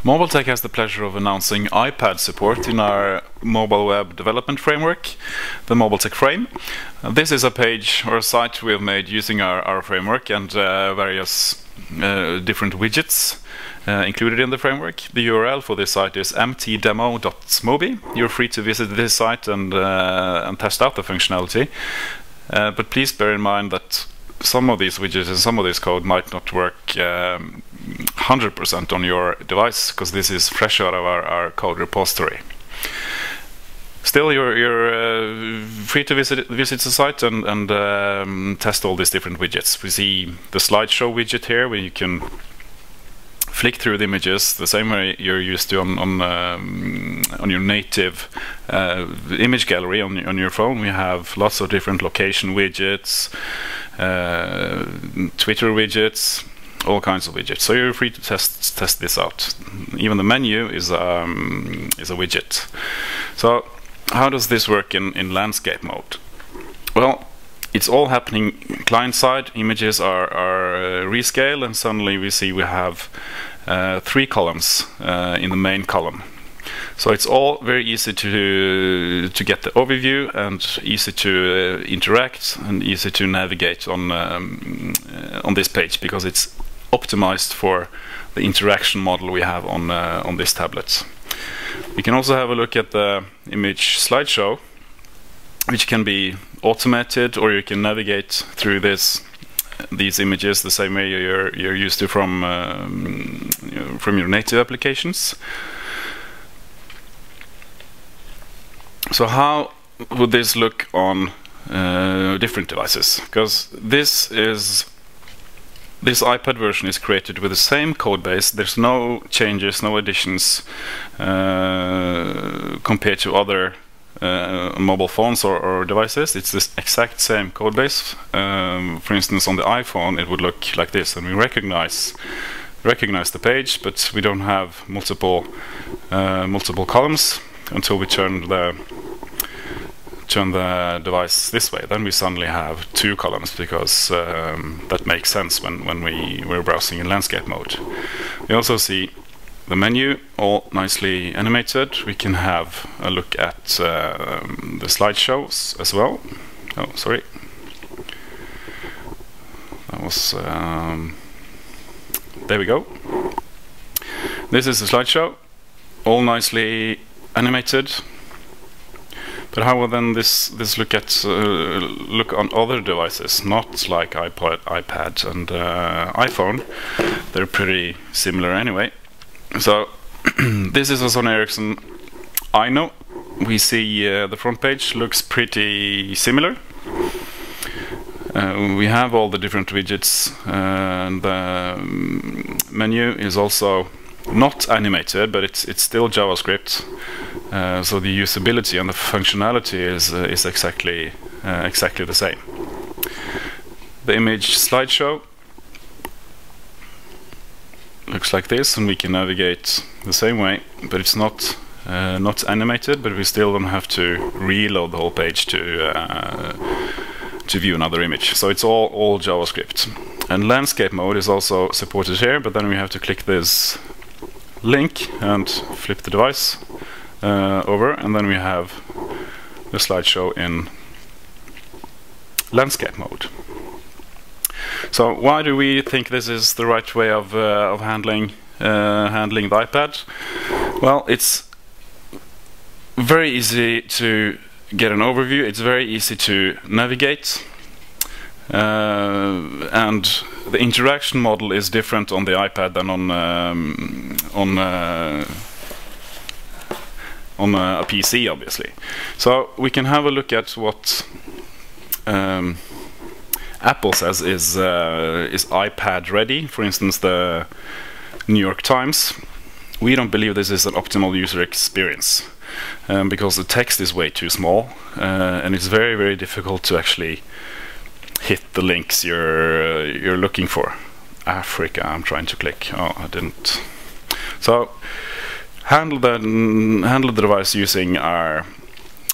Mobiletech has the pleasure of announcing iPad support in our mobile web development framework, the Mobiletech Frame. This is a page or a site we have made using our framework and various different widgets included in the framework. The URL for this site is mtdemo.mobi. You're free to visit this site and test out the functionality. But please bear in mind that some of these widgets and some of this code might not work 100% on your device, because this is fresh out of our code repository. Still, you're free to visit the site and test all these different widgets. We see the slideshow widget here, where you can flick through the images the same way you're used to on your native image gallery on your phone. We have lots of different location widgets, Twitter widgets, all kinds of widgets. So you're free to test this out. Even the menu is a widget. So how does this work in landscape mode? Well, it's all happening client-side. Images are rescaled, and suddenly we see we have 3 columns in the main column. So it's all very easy to get the overview, and easy to interact, and easy to navigate on this page, because it's optimized for the interaction model we have on this tablet. We can also have a look at the image slideshow, which can be automated, or you can navigate through these images the same way you're used to from your native applications. So how would this look on different devices? Because this iPad version is created with the same code base. There's no changes, no additions compared to other mobile phones or devices. It's this exact same code base. For instance, on the iPhone it would look like this, and we recognize the page, but we don't have multiple columns until we turn the device this way. Then we suddenly have 2 columns, because that makes sense when we're browsing in landscape mode. We also see the menu all nicely animated. We can have a look at the slideshows as well. Oh, sorry. That was there we go. This is the slideshow, all nicely animated. But how will then this look on other devices, not like iPad and iPhone? They're pretty similar anyway. So this is a Sony Ericsson iKnow. We see the front page looks pretty similar. We have all the different widgets, and the menu is also not animated, but it's still JavaScript. So the usability and the functionality is exactly the same. The image slideshow looks like this, and we can navigate the same way, but it's not animated. But we still don't have to reload the whole page to view another image. So it's all JavaScript. And landscape mode is also supported here, but then we have to click this link and flip the device over, and then we have the slideshow in landscape mode. So why do we think this is the right way of handling the iPad? Well, it's very easy to get an overview. It's very easy to navigate, and the interaction model is different on the iPad than on a PC, obviously. So we can have a look at what Apple says is iPad ready. For instance, the New York Times. We don't believe this is an optimal user experience, because the text is way too small, and it's very, very difficult to actually hit the links you're looking for. Africa, I'm trying to click. Oh, I didn't. So handle the device using our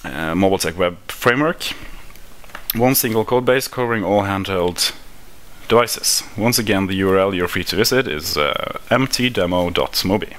Mobiletech web framework. One single code base covering all handheld devices. Once again, the URL you're free to visit is mtdemo.mobi.